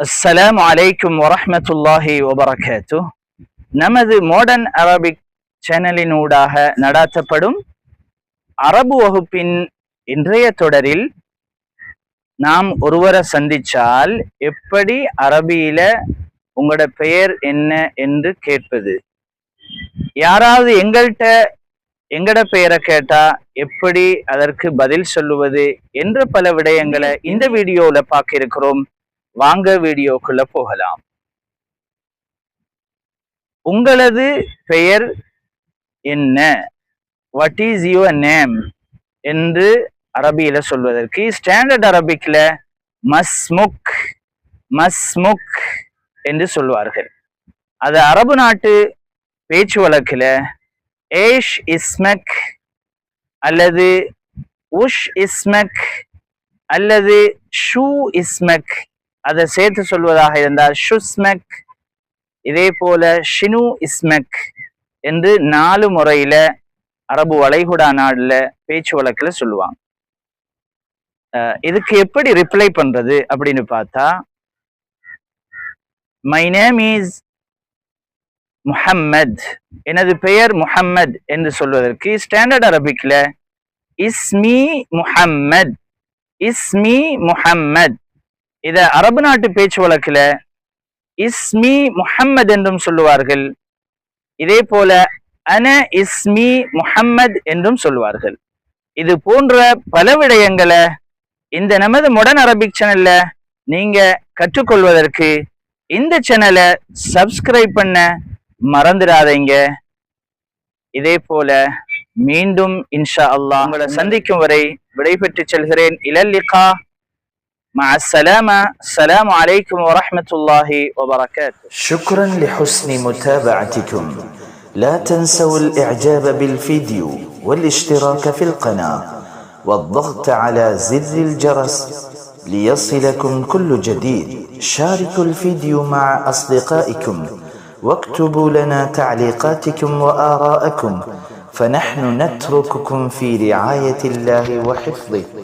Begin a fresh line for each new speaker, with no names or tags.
அஸ்ஸலாமு அலைக்கும் வரஹ்மத்துல்லாஹி வபரகாத்துஹ். நமது மாடர்ன் அரபிக் சேனலினூடாக நடாத்தப்படும் அரபு வகுப்பின் இன்றைய தொடரில் நாம் ஒருவரை சந்திச்சால் எப்படி அரபியில உங்களோட பெயர் என்ன என்று கேட்பது, யாராவது எங்கட பெயரை கேட்டா எப்படி அதற்கு பதில் சொல்லுவது என்ற பல விடயங்களை இந்த வீடியோல பார்க்க இருக்கிறோம். வாங்க வீடியோக்குள்ள போகலாம். உங்களது பெயர் என்ன, வாட் இஸ் யுவர் நேம் என்று அரபியில சொல்வதற்கு ஸ்டாண்டர்ட் அரபிக்ல மஸ்முக் மஸ்முக் என்று சொல்வார்கள். அது அரபு நாட்டு பேச்சு வழக்குல ஏஷ் இஸ்மக் அல்லது உஷ் இஸ்மக் அல்லது ஷூ இஸ்மக், அதை சேர்த்து சொல்வதாக இருந்தால் ஷுஸ்மக், இதே போல ஷினு இஸ்மக் என்று 4 முறையில அரபு வளைகுடா நாடுல பேச்சு வழக்குல சொல்லுவாங்க. இதுக்கு எப்படி ரிப்ளை பண்றது அப்படின்னு பார்த்தா, மை நேம் இஸ் முஹம்மத், எனது பெயர் முஹம்மத் என்று சொல்வதற்கு ஸ்டாண்டர்ட் அரபிக்ல இஸ்மி முஹம்மத் இஸ்மி முஹம்மத். இத அரபு நாட்டு பேச்சு வழக்குல இஸ்மி முஹம்மத் என்றும் சொல்லுவார்கள். இதே போல அன இஸ்மி முஹம்மத் என்றும் சொல்லுவார்கள். இது போன்ற பல விடயங்களை இந்த நமது மாடர்ன் அரபிக் சேனல்ல நீங்க கற்றுக்கொள்வதற்கு இந்த சேனலை சப்ஸ்கிரைப் பண்ண மறந்துடாதீங்க. இதே போல மீண்டும் இன்ஷா அல்லாஹ் உங்களை சந்திக்கும் வரை விடைபெற்று செல்கிறேன். இலல் லிகா, مع السلامة. السلام عليكم ورحمة الله وبركاته.
شكرا لحسن متابعتكم. لا تنسوا الإعجاب بالفيديو والاشتراك في القناة والضغط على زر الجرس ليصلكم كل جديد. شاركوا الفيديو مع أصدقائكم واكتبوا لنا تعليقاتكم وآراءكم، فنحن نترككم في رعاية الله وحفظه.